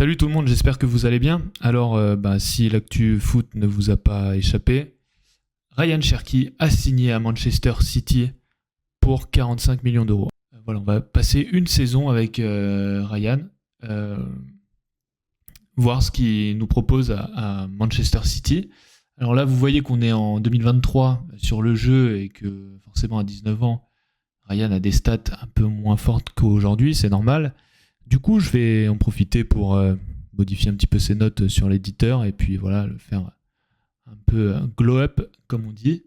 Salut tout le monde, j'espère que vous allez bien. Alors, si l'actu foot ne vous a pas échappé, Ryan Cherki a signé à Manchester City pour 45 millions d'euros. Voilà, on va passer une saison avec Ryan, voir ce qu'il nous propose à Manchester City. Alors là, vous voyez qu'on est en 2023 sur le jeu et que forcément à 19 ans, Ryan a des stats un peu moins fortes qu'aujourd'hui, c'est normal. Du coup, je vais en profiter pour modifier un petit peu ses notes sur l'éditeur et puis voilà, le faire un peu glow up, comme on dit,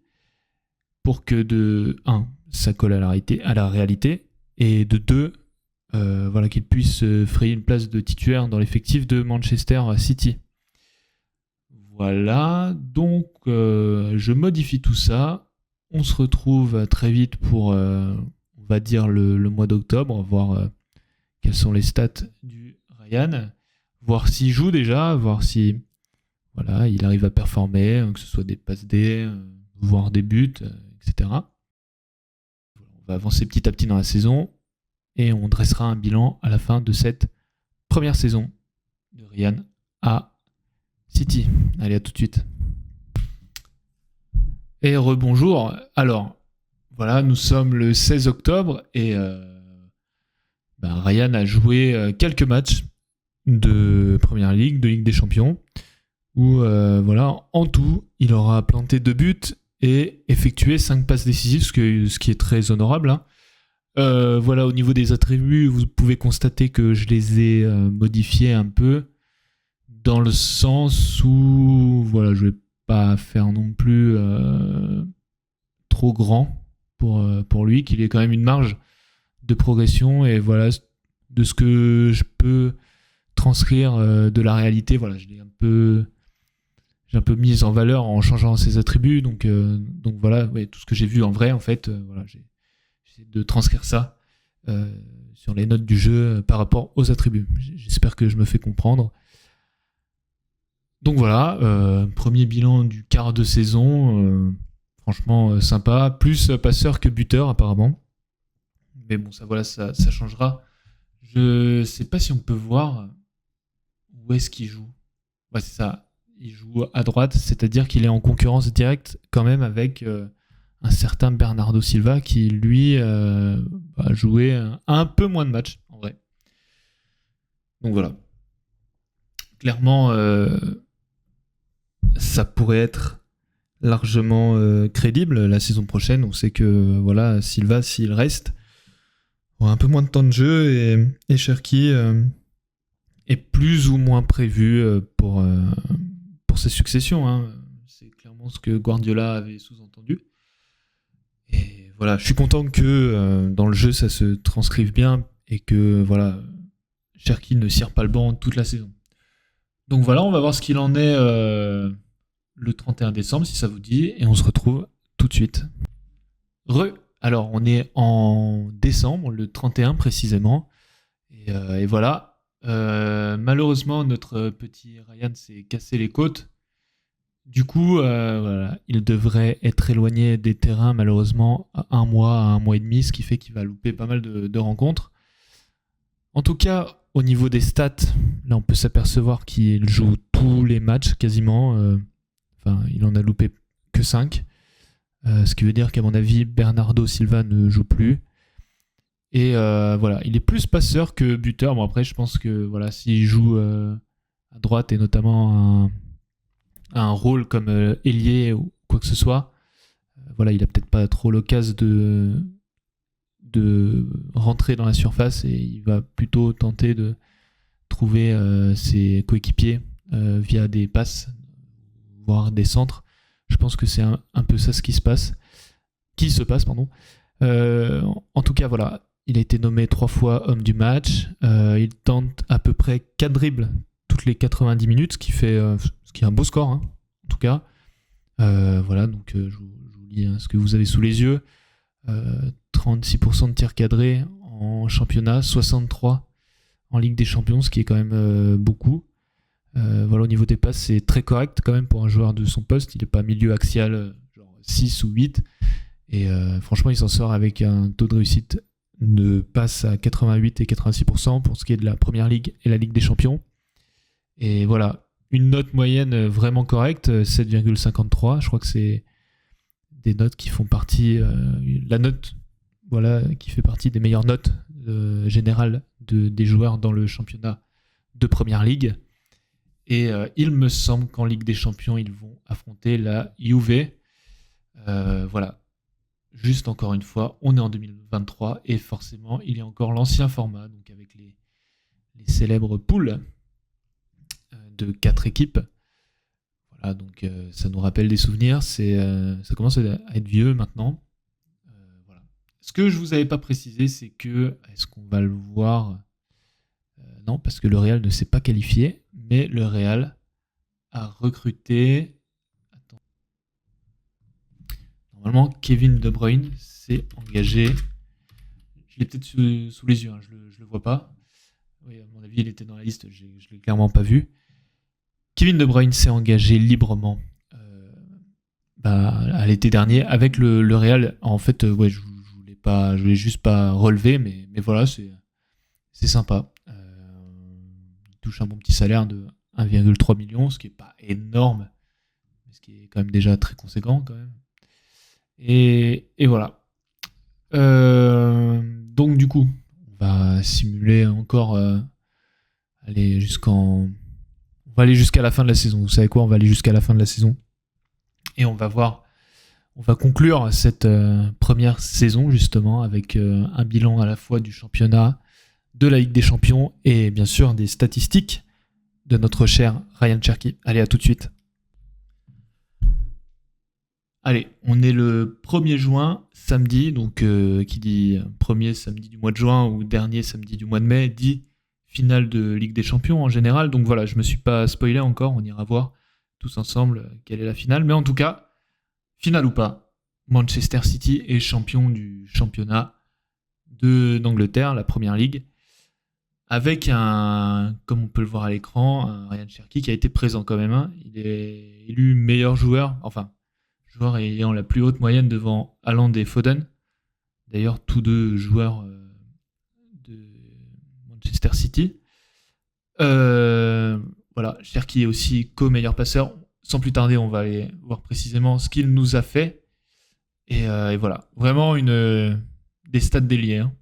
pour que de 1, ça colle à la réalité, et de 2, qu'il puisse frayer une place de titulaire dans l'effectif de Manchester City. Voilà, donc je modifie tout ça. On se retrouve très vite pour, on va dire, le mois d'octobre, voir quelles sont les stats du Ryan, voir s'il joue déjà, voir si il arrive à performer, que ce soit des passes D, voire des buts, etc. On va avancer petit à petit dans la saison et on dressera un bilan à la fin de cette première saison de Ryan à City. Allez, à tout de suite. Et rebonjour. Alors, voilà, nous sommes le 16 octobre et Ryan a joué quelques matchs de Première Ligue, de Ligue des Champions, où en tout, il aura planté 2 buts et effectué 5 passes décisives, ce qui est très honorable. Hein. Au niveau des attributs, vous pouvez constater que je les ai modifiés un peu, dans le sens où je vais pas faire non plus trop grand pour lui, qu'il ait quand même une marge de progression, et voilà, de ce que je peux transcrire de la réalité, j'ai un peu mis en valeur en changeant ses attributs, donc tout ce que j'ai vu en vrai, en fait, j'ai essayé de transcrire ça sur les notes du jeu par rapport aux attributs. J'espère que je me fais comprendre. Donc voilà, premier bilan du quart de saison, franchement sympa, plus passeur que buteur apparemment. Mais bon, ça changera. Je sais pas si on peut voir où est-ce qu'il joue. Ouais, c'est ça. Il joue à droite, c'est-à-dire qu'il est en concurrence directe quand même avec un certain Bernardo Silva qui, lui, a joué un peu moins de matchs, en vrai. Donc voilà. Clairement, ça pourrait être largement crédible la saison prochaine. On sait que Silva, s'il reste, aura un peu moins de temps de jeu, et Cherki est plus ou moins prévu pour ses successions. Hein. C'est clairement ce que Guardiola avait sous-entendu. Et voilà, je suis content que dans le jeu ça se transcrive bien et que Cherki ne cire pas le banc toute la saison. Donc voilà, on va voir ce qu'il en est le 31 décembre, si ça vous dit, et on se retrouve tout de suite. Alors, on est en décembre, le 31 précisément, et voilà. Malheureusement, notre petit Ryan s'est cassé les côtes. Du coup, il devrait être éloigné des terrains, malheureusement, à un mois et demi, ce qui fait qu'il va louper pas mal de rencontres. En tout cas, au niveau des stats, là, on peut s'apercevoir qu'il joue tous les matchs quasiment. Il en a loupé que 5. Ce qui veut dire qu'à mon avis, Bernardo Silva ne joue plus. Et il est plus passeur que buteur. Bon, après, je pense que s'il joue à droite et notamment un rôle comme ailier ou quoi que ce soit, il a peut-être pas trop l'occasion de rentrer dans la surface, et il va plutôt tenter de trouver ses coéquipiers via des passes, voire des centres. Je pense que c'est un peu ça ce qui se passe. En tout cas, il a été nommé 3 fois homme du match. Il tente à peu près 4 dribbles toutes les 90 minutes, ce qui est un beau score, hein, en tout cas. Donc je vous lis ce que vous avez sous les yeux. 36% de tirs cadrés en championnat, 63% en Ligue des Champions, ce qui est quand même beaucoup. Au niveau des passes, c'est très correct quand même pour un joueur de son poste. Il n'est pas milieu axial, genre 6 ou 8. Et franchement, il s'en sort avec un taux de réussite de passe à 88 et 86% pour ce qui est de la Première Ligue et la Ligue des Champions. Et voilà, une note moyenne vraiment correcte, 7,53. Je crois que c'est des notes qui font partie... la note voilà, qui fait partie des meilleures notes générales des joueurs dans le championnat de Première Ligue. Et il me semble qu'en Ligue des Champions, ils vont affronter la Juve. Voilà. Juste encore une fois, on est en 2023 et forcément, il y a encore l'ancien format, donc avec les célèbres poules de 4 équipes. Voilà, donc ça nous rappelle des souvenirs. Ça commence à être vieux maintenant. Voilà. Ce que je vous avais pas précisé, c'est que est-ce qu'on va le voir non, parce que le Real ne s'est pas qualifié, mais le Real a recruté. Attends. Normalement, Kevin De Bruyne s'est engagé. Je l'ai peut-être sous les yeux, hein, je le vois pas. Oui, à mon avis, il était dans la liste, je l'ai clairement pas vu. Kevin De Bruyne s'est engagé librement à l'été dernier avec le Real. En fait, ouais, je voulais juste pas relever, mais voilà, c'est sympa. Il touche un bon petit salaire de 1,3 million, ce qui est pas énorme, mais ce qui est quand même déjà très conséquent quand même. Et voilà. Donc du coup, on va simuler encore aller jusqu'à la fin de la saison. Vous savez quoi, on va aller jusqu'à la fin de la saison. Et on va conclure cette première saison justement avec un bilan à la fois du championnat, de la Ligue des Champions et bien sûr des statistiques de notre cher Ryan Cherki. Allez, à tout de suite. Allez, on est le 1er juin, samedi, donc qui dit premier samedi du mois de juin ou dernier samedi du mois de mai, dit finale de Ligue des Champions en général. Donc voilà, je me suis pas spoilé encore, on ira voir tous ensemble quelle est la finale. Mais en tout cas, finale ou pas, Manchester City est champion du championnat d'Angleterre, la Première Ligue, avec comme on peut le voir à l'écran, un Ryan Cherki qui a été présent quand même. Hein. Il est élu meilleur joueur ayant la plus haute moyenne devant Haaland et Foden. D'ailleurs, tous deux joueurs de Manchester City. Voilà, Cherki est aussi co-meilleur passeur. Sans plus tarder, on va aller voir précisément ce qu'il nous a fait. Et voilà, vraiment des stats déliés. Hein.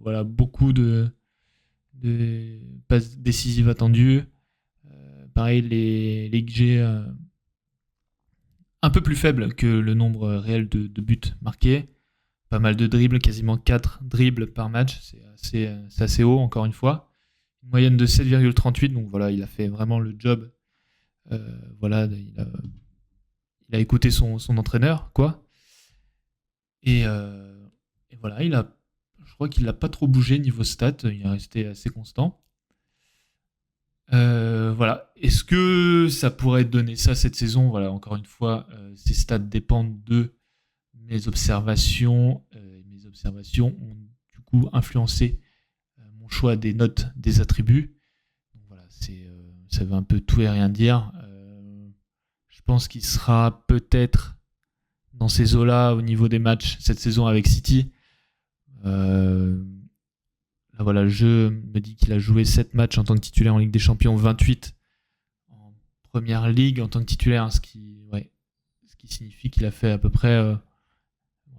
Voilà, beaucoup de passes décisives attendues. Pareil, les XG un peu plus faibles que le nombre réel de buts marqués. Pas mal de dribbles, quasiment 4 dribbles par match. C'est assez haut, encore une fois. Une moyenne de 7,38, donc voilà, il a fait vraiment le job. Voilà, il a écouté son entraîneur, quoi. Et voilà, je crois qu'il n'a pas trop bougé niveau stats, il est resté assez constant. Voilà, est-ce que ça pourrait donner ça cette saison? Voilà, encore une fois, ces stats dépendent de mes observations. Mes observations ont du coup influencé mon choix des notes des attributs. Donc voilà, ça veut un peu tout et rien dire. Je pense qu'il sera peut-être dans ces eaux-là au niveau des matchs cette saison avec City. Là, voilà, le jeu me dit qu'il a joué 7 matchs en tant que titulaire en Ligue des Champions, 28 en Première Ligue en tant que titulaire, ce qui signifie qu'il a fait à peu près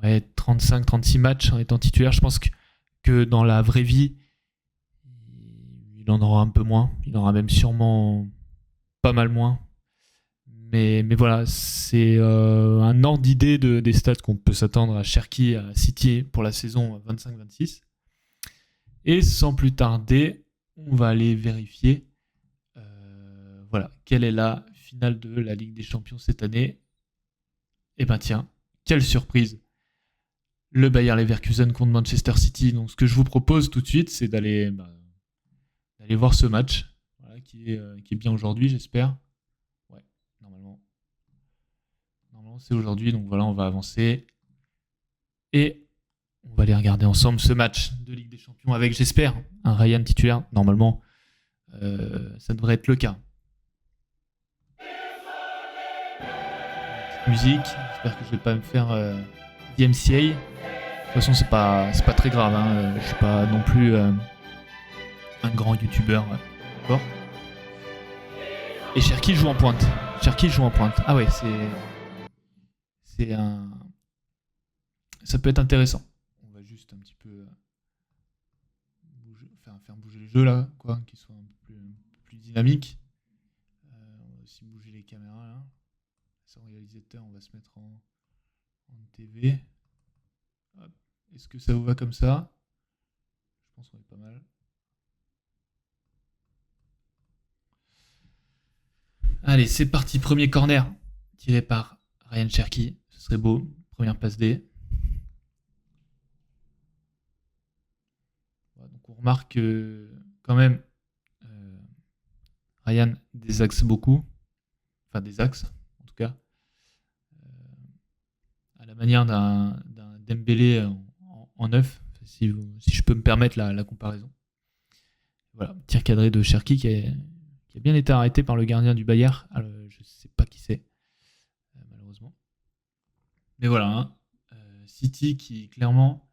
35-36 matchs en étant titulaire. Je pense que dans la vraie vie, il en aura un peu moins. Il en aura même sûrement pas mal moins. Mais voilà, c'est un ordre d'idée des stats qu'on peut s'attendre à Cherki, à City pour la saison 25-26. Et sans plus tarder, on va aller vérifier voilà, quelle est la finale de la Ligue des Champions cette année. Et ben tiens, quelle surprise! Le Bayer Leverkusen contre Manchester City. Donc ce que je vous propose tout de suite, c'est d'aller voir ce match, voilà, qui est bien aujourd'hui, j'espère. Ouais, normalement c'est aujourd'hui, donc voilà, on va avancer. Et on va aller regarder ensemble ce match de Ligue des Champions avec, j'espère, un Ryan titulaire. Normalement, ça devrait être le cas. Musique, j'espère que je vais pas me faire DMCA. De toute façon, c'est pas très grave. Hein. Je suis pas non plus un grand youtubeur encore. Et Cherki joue en pointe. Ah ouais, c'est un. Ça peut être intéressant. On va juste un petit peu faire bouger les jeux là, quoi, qu'ils soient un peu plus dynamiques. On va aussi bouger les caméras là. Sans réalisateur, on va se mettre en TV. Hop. Est-ce que ça vous va comme ça? Je pense qu'on est pas mal. Allez, c'est parti. Premier corner tiré par Ryan Cherki. Ce serait beau. Première passe D. Donc on remarque que quand même Ryan désaxe beaucoup. Enfin désaxe en tout cas. À la manière d'un Dembélé en neuf, si je peux me permettre la comparaison. Voilà, tir cadré de Cherki qui a bien été arrêté par le gardien du Bayern. Alors, je ne sais pas qui c'est, malheureusement. Mais voilà, hein, City qui clairement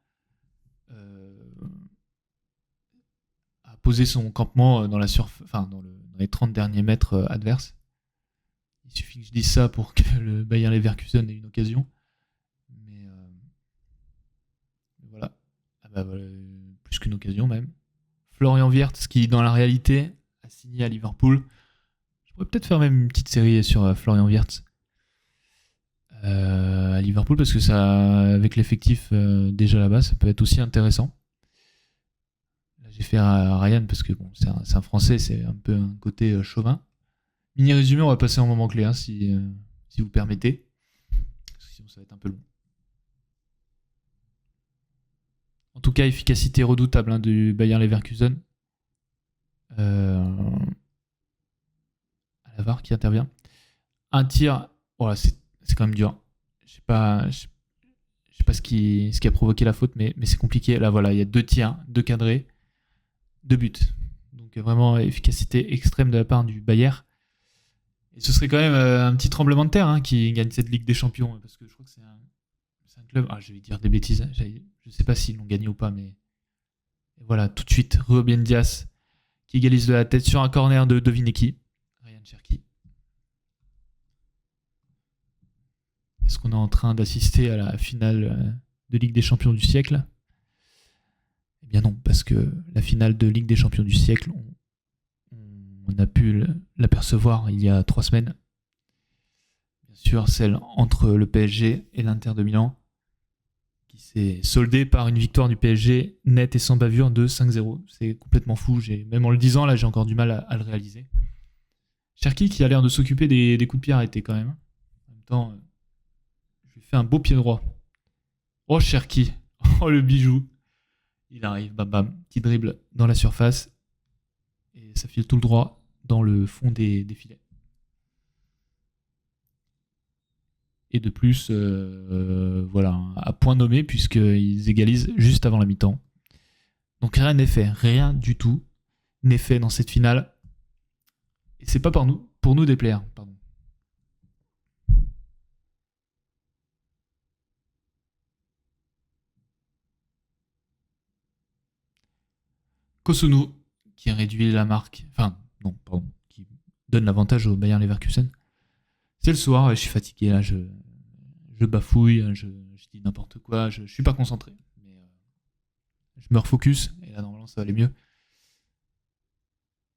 a posé son campement dans les 30 derniers mètres adverses. Il suffit que je dise ça pour que le Bayer Leverkusen ait une occasion. Mais voilà. Voilà, plus qu'une occasion même. Florian Wirtz qui dans la réalité a signé à Liverpool. Je pourrais peut-être faire même une petite série sur Florian Wirtz à Liverpool parce que ça, avec l'effectif déjà là-bas, ça peut être aussi intéressant. Là, j'ai fait à Ryan parce que bon, c'est un Français, c'est un peu un côté chauvin. Mini résumé, on va passer un moment clé hein, si vous permettez. Parce que sinon ça va être un peu long. En tout cas, efficacité redoutable hein, du Bayer Leverkusen. À la VAR qui intervient. Un tir, voilà, c'est quand même dur. Je sais pas ce qui a provoqué la faute, mais c'est compliqué. Là, voilà, il y a 2 tirs, 2 cadrés, 2 buts. Donc vraiment efficacité extrême de la part du Bayer. Et ce serait quand même un petit tremblement de terre hein, qui gagne cette Ligue des Champions, parce que je crois que c'est un club. Ah, je vais dire des bêtises. Je sais pas s'ils l'ont gagné ou pas, mais et voilà, tout de suite, Ruben Dias qui égalise de la tête sur un corner de Devineki. Ryan Cherki. Est-ce qu'on est en train d'assister à la finale de Ligue des Champions du siècle? Eh bien non, parce que la finale de Ligue des Champions du siècle, on a pu l'apercevoir il y a 3 semaines. Bien sûr, celle entre le PSG et l'Inter de Milan, qui s'est soldée par une victoire du PSG nette et sans bavure de 5-0. C'est complètement fou. Même en le disant, là, j'ai encore du mal à le réaliser. Cherki qui a l'air de s'occuper des coups de pied arrêtés quand même. En même temps, je lui fais un beau pied droit. Oh Cherki, oh le bijou. Il arrive, bam bam, petit dribble dans la surface. Et ça file tout le droit dans le fond des filets. Et de plus, voilà, à point nommé, puisqu'ils égalisent juste avant la mi-temps. Donc rien n'est fait, rien du tout n'est fait dans cette finale. Et c'est pas pour nous déplaire, pardon. Kosunu, qui réduit la marque, qui donne l'avantage au Bayern Leverkusen. C'est le soir, je suis fatigué, là, je bafouille, je dis n'importe quoi, je suis pas concentré. Mais je me refocus, et là, normalement, ça va aller mieux.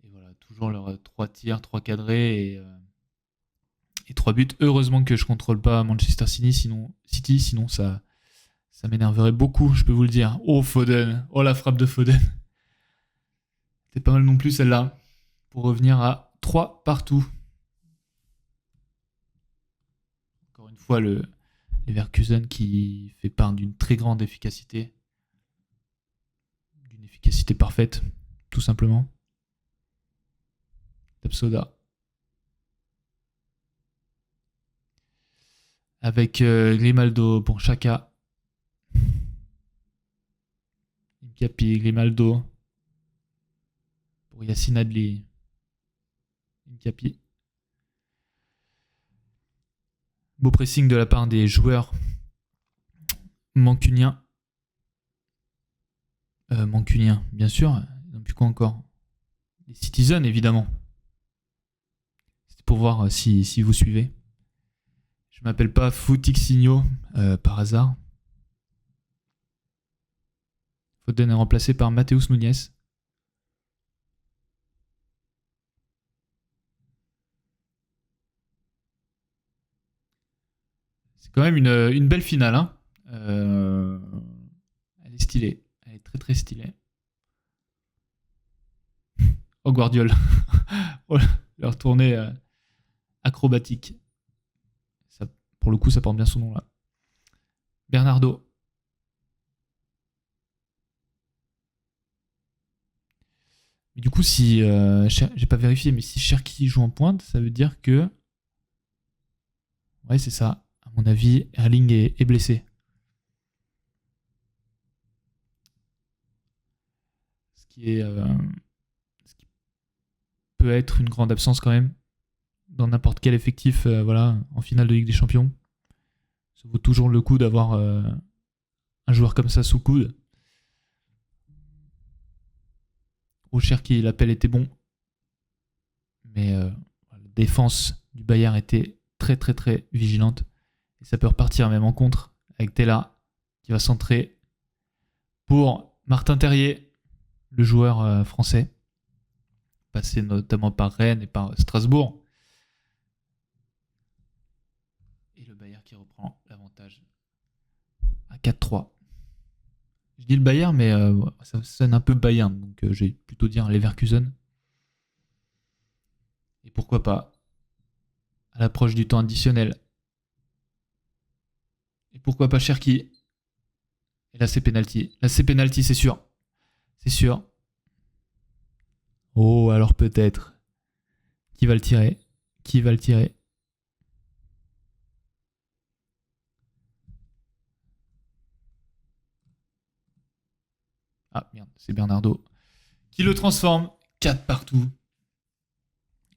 Et voilà, toujours leurs 3 tirs, 3 cadrés et 3 buts. Heureusement que je contrôle pas Manchester City, sinon ça m'énerverait beaucoup, je peux vous le dire. Oh Foden, oh la frappe de Foden. C'est pas mal non plus celle-là, pour revenir à 3 partout. Encore une fois, le Leverkusen qui fait part d'une très grande efficacité. D'une efficacité parfaite, tout simplement. Tapsoda. Avec Grimaldo pour Chaka. Incapi, Grimaldo. Pour Yassine Adli. Incapi. Beau pressing de la part des joueurs mancuniens. Mancuniens, bien sûr. Non plus quoi encore. Les Citizens, évidemment. pour voir si vous suivez. Je m'appelle pas Footixinho par hasard. Foden est remplacé par Mateus Nunes. C'est quand même une belle finale. Hein. Elle est stylée. Elle est très très stylée. Oh, Guardiola. Oh, leur tournée acrobatique. Ça, pour le coup, ça porte bien son nom là. Bernardo. Mais du coup, si j'ai pas vérifié, mais si Cherki joue en pointe, ça veut dire que ouais, c'est ça. À mon avis, Erling est blessé. Ce qui peut être une grande absence quand même dans n'importe quel effectif, voilà, en finale de Ligue des Champions. Ça vaut toujours le coup d'avoir un joueur comme ça sous le coude. Au Cherki, l'appel était bon, mais la défense du Bayern était très très très vigilante. Et ça peut repartir même en contre avec Tella qui va centrer pour Martin Terrier, le joueur français, passé notamment par Rennes et par Strasbourg. Et le Bayern qui reprend l'avantage à 4-3. Je dis le Bayern, mais ça sonne un peu Bayern, donc je vais plutôt dire Leverkusen. Et pourquoi pas, à l'approche du temps additionnel. Et pourquoi pas Cherki. Et là, c'est penalty. Là, c'est penalty, c'est sûr. C'est sûr. Oh, alors peut-être. Qui va le tirer? Qui va le tirer? Ah, merde, c'est Bernardo. Qui le transforme. 4 partout.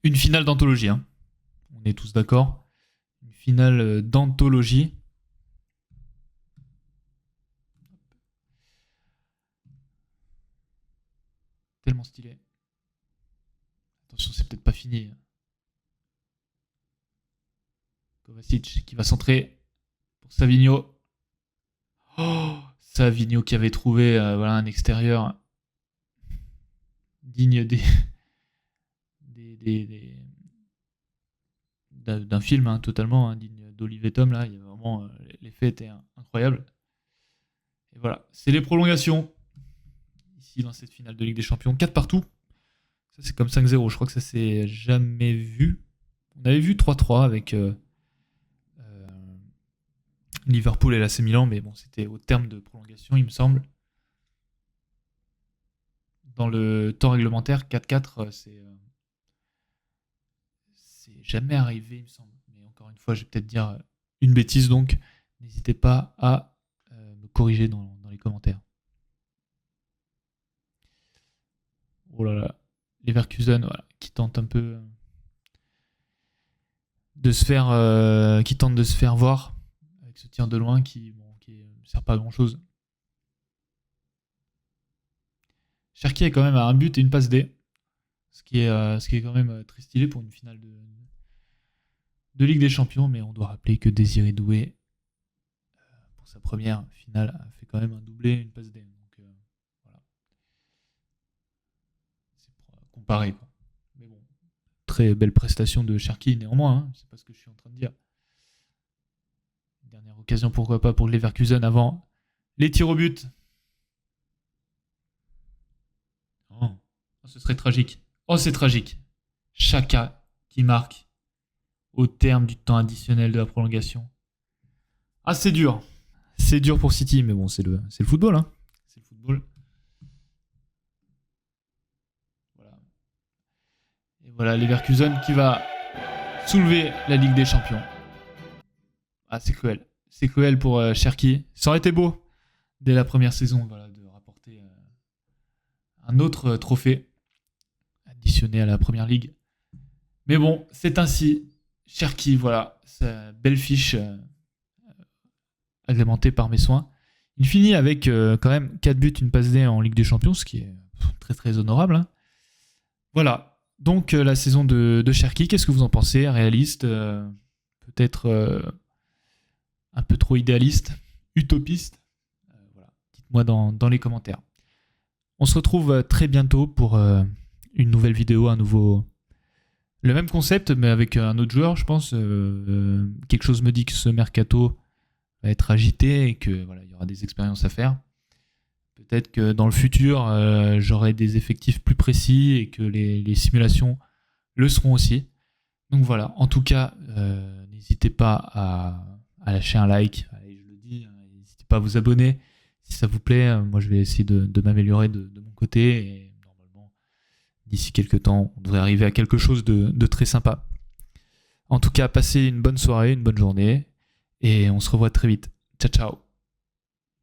Une finale d'anthologie. Hein. On est tous d'accord. Une finale d'anthologie. Tellement stylé. Attention, c'est peut-être pas fini. Kovacic qui va centrer pour Savigno. Oh, Savigno qui avait trouvé voilà, un extérieur digne d'un film, hein, totalement, hein, digne d'Olivier Tom. Là, il y a vraiment, l'effet était incroyable. Et voilà, c'est les prolongations. Ici, dans cette finale de Ligue des Champions, 4 partout. Ça, c'est comme 5-0. Je crois que ça s'est jamais vu. On avait vu 3-3 avec Liverpool et l'AC Milan, mais bon, c'était au terme de prolongation, il me semble. Dans le temps réglementaire, 4-4, c'est jamais arrivé, il me semble. Mais encore une fois, je vais peut-être dire une bêtise, donc n'hésitez pas à me corriger dans les commentaires. Oh là là, Leverkusen, voilà, qui tente un peu de se faire, qui tente de se faire voir avec ce tir de loin qui ne sert pas à grand chose. Cherki est quand même à un but et une passe D, ce qui est quand même très stylé pour une finale de Ligue des Champions, mais on doit rappeler que Désiré Doué, pour sa première finale, a fait quand même un doublé et une passe D. Donc voilà. C'est pour comparer, quoi. Mais bon, très belle prestation de Cherki néanmoins, hein, c'est pas ce que je suis en train de dire. Dernière occasion, pourquoi pas, pour Leverkusen avant les tirs au but. Oh, ce serait tragique. Oh, c'est tragique. Chaka qui marque au terme du temps additionnel de la prolongation. Ah, c'est dur. C'est dur pour City, mais bon, c'est le football. Hein. C'est le football. Voilà. Et voilà, Leverkusen qui va soulever la Ligue des Champions. Ah, c'est cruel. C'est cruel pour Cherki. Ça aurait été beau, dès la première saison, voilà, de rapporter un autre trophée additionné à la Première Ligue. Mais bon, c'est ainsi. Cherki, voilà, sa belle fiche agrémentée par mes soins. Il finit avec quand même 4 buts, une passe D en Ligue des Champions, ce qui est très très honorable. Hein. Voilà, Donc la saison de Cherki, qu'est-ce que vous en pensez? Réaliste, peut-être un peu trop idéaliste, utopiste? Voilà. Dites-moi dans les commentaires. On se retrouve très bientôt pour une nouvelle vidéo, le même concept, mais avec un autre joueur, je pense. Quelque chose me dit que ce mercato va être agité et que voilà, il y aura des expériences à faire. Peut-être que dans le futur, j'aurai des effectifs plus précis et que les simulations le seront aussi. Donc voilà, en tout cas, n'hésitez pas à lâcher un like. Allez, je le dis, n'hésitez pas à vous abonner si ça vous plaît. Moi, je vais essayer de m'améliorer de mon côté. Et normalement, d'ici quelques temps, on devrait arriver à quelque chose de très sympa. En tout cas, passez une bonne soirée, une bonne journée. Et on se revoit très vite. Ciao, ciao.